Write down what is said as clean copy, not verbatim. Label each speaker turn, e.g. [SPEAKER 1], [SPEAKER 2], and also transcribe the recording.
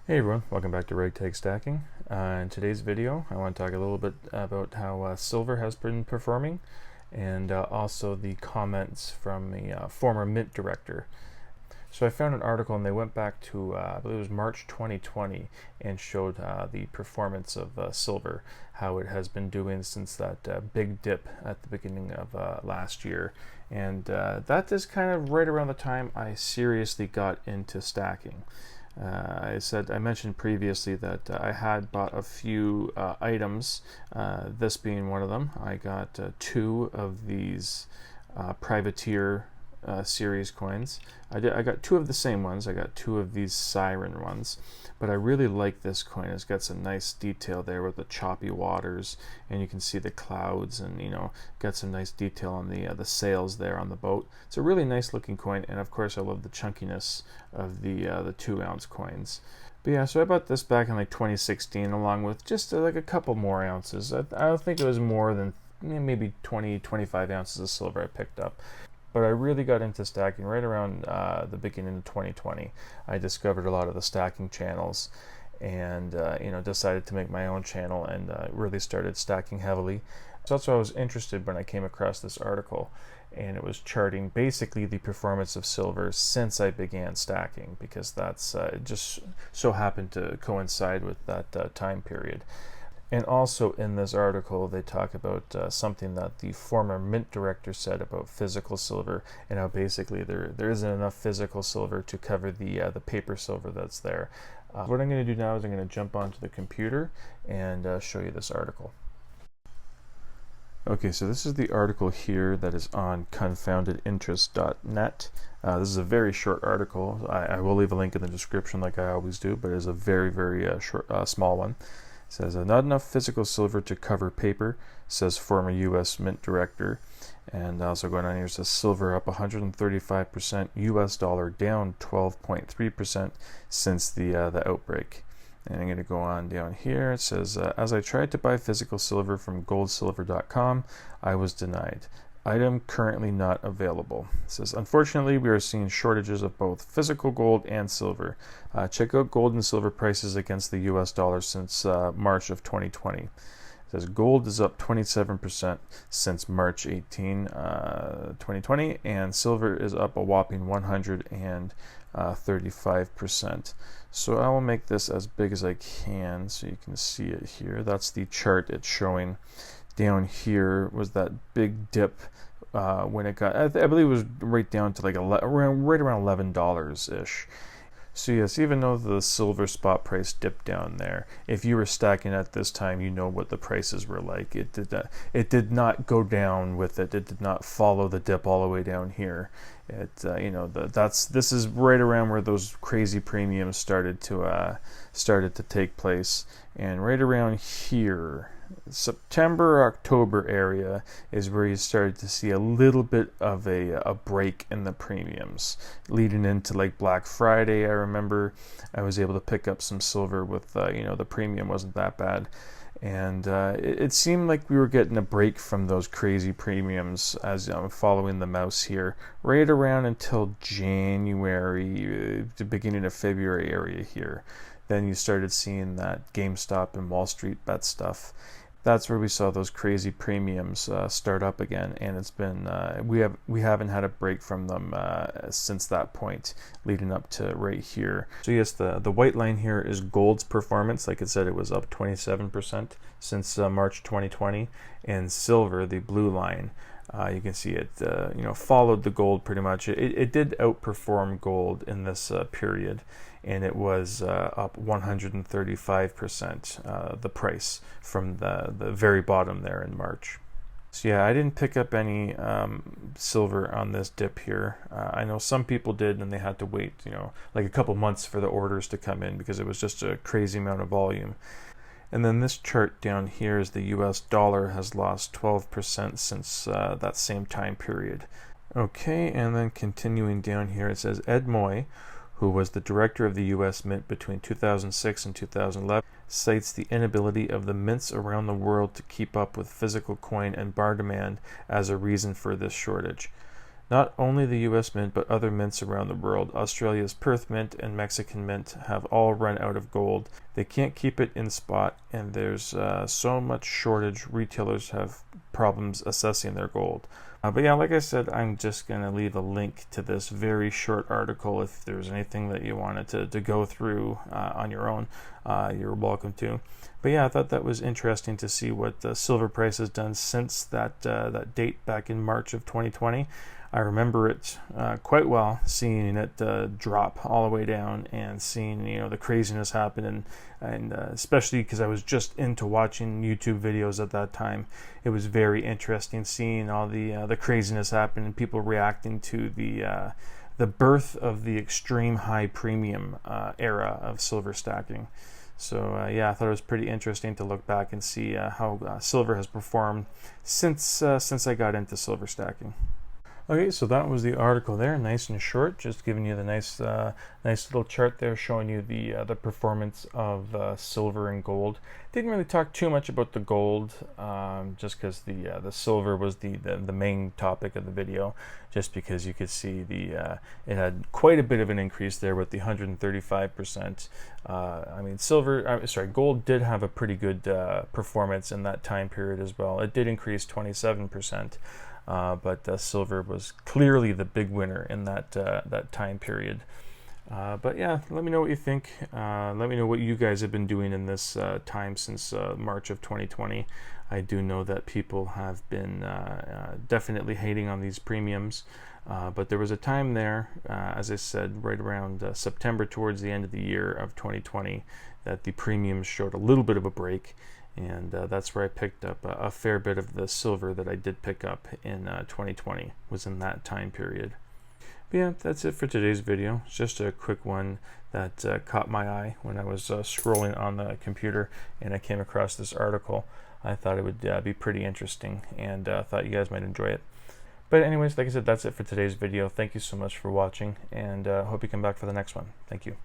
[SPEAKER 1] Hey everyone, welcome back to Ragtag Stacking. In today's video, I want to talk a little bit about how silver has been performing and also the comments from the former Mint director. So I found an article and they went back to, I believe it was March 2020 and showed the performance of silver, how it has been doing since that big dip at the beginning of last year. And that is kind of right around the time I seriously got into stacking. I mentioned previously that I had bought a few items, this being one of them. I got two of these privateer series coins. I got two of the same ones. I got two of these siren ones, but I really like this coin. It's got some nice detail there with the choppy waters, and you can see the clouds, and got some nice detail on the sails there on the boat. It's a really nice looking coin, and of course I love the chunkiness of the 2-ounce coins. But yeah, so I bought this back in like 2016 along with just like a couple more ounces. I don't think it was more than maybe 25 ounces of silver I picked up. But I really got into stacking right around the beginning of 2020. I discovered a lot of the stacking channels and decided to make my own channel and really started stacking heavily. So that's why I was interested when I came across this article, and it was charting basically the performance of silver since I began stacking, because that's it just so happened to coincide with that time period. And also in this article, they talk about something that the former Mint director said about physical silver, and how basically there isn't enough physical silver to cover the paper silver that's there. What I'm going to do now is I'm going to jump onto the computer and show you this article. Okay, so this is the article here that is on confoundedinterest.net. This is a very short article. I will leave a link in the description like I always do, but it is a very, very small one. It says, not enough physical silver to cover paper, says former U.S. Mint director. And also going on here, says silver up 135%, U.S. dollar down 12.3% since the outbreak. And I'm going to go on down here. It says, as I tried to buy physical silver from goldsilver.com, I was denied. Item currently not available. It says, unfortunately, we are seeing shortages of both physical gold and silver. Check out gold and silver prices against the US dollar since March of 2020. It says gold is up 27% since March 18, 2020, and silver is up a whopping 135%. So I will make this as big as I can so you can see it here. That's the chart it's showing. Down here was that big dip when it got, I believe it was right down to like right around $11 ish. So yes, even though the silver spot price dipped down there, if you were stacking at this time, you know what the prices were like. It did not go down with it. It did not follow the dip all the way down here. This is right around where those crazy premiums started to take place, and right around here, September, October area is where you started to see a little bit of a break in the premiums leading into like Black Friday. I remember I was able to pick up some silver with the premium wasn't that bad, and it seemed like we were getting a break from those crazy premiums as I'm following the mouse here right around until January, the beginning of February area here. Then you started seeing that GameStop and Wall Street bet stuff. That's where we saw those crazy premiums start up again, and it's been we haven't had a break from them since that point, leading up to right here. So yes, the white line here is gold's performance. Like I said, it was up 27% since March 2020, and silver, the blue line, you can see it followed the gold pretty much. It did outperform gold in this period, and it was up 135%, the price from the very bottom there in March. So yeah, I didn't pick up any silver on this dip here. I know some people did, and they had to wait like a couple months for the orders to come in because it was just a crazy amount of volume. And then this chart down here is the US dollar has lost 12% since that same time period. Okay, and then continuing down here, it says Ed Moy, who was the director of the U.S. Mint between 2006 and 2011, cites the inability of the mints around the world to keep up with physical coin and bar demand as a reason for this shortage. Not only the US Mint, but other mints around the world, Australia's Perth Mint and Mexican Mint, have all run out of gold. They can't keep it in spot, and there's so much shortage, retailers have problems assessing their gold. But yeah, like I said, I'm just going to leave a link to this very short article. If there's anything that you wanted to go through on your own, you're welcome to. But yeah, I thought that was interesting to see what the silver price has done since that date back in March of 2020. I remember it quite well, seeing it drop all the way down and seeing the craziness happen, and especially because I was just into watching YouTube videos at that time. It was very interesting seeing all the craziness happen and people reacting to the birth of the extreme high premium era of silver stacking. So yeah, I thought it was pretty interesting to look back and see how silver has performed since I got into silver stacking. Okay, so that was the article there, nice and short, just giving you the nice little chart there showing you the performance of silver and gold. Didn't really talk too much about the gold, just because the silver was the main topic of the video, just because you could see it had quite a bit of an increase there with the 135%. I mean, gold did have a pretty good performance in that time period as well. It did increase 27%. But silver was clearly the big winner in that time period. But yeah, let me know what you think. Let me know what you guys have been doing in this time since March of 2020. I do know that people have been definitely hating on these premiums. But there was a time there, as I said, right around September, towards the end of the year of 2020, that the premiums showed a little bit of a break. And that's where I picked up a fair bit of the silver that I did pick up in 2020, was in that time period. But yeah, that's it for today's video. It's just a quick one that caught my eye when I was scrolling on the computer and I came across this article. I thought it would be pretty interesting, and thought you guys might enjoy it. But anyways, like I said, that's it for today's video. Thank you so much for watching, and hope you come back for the next one. Thank you.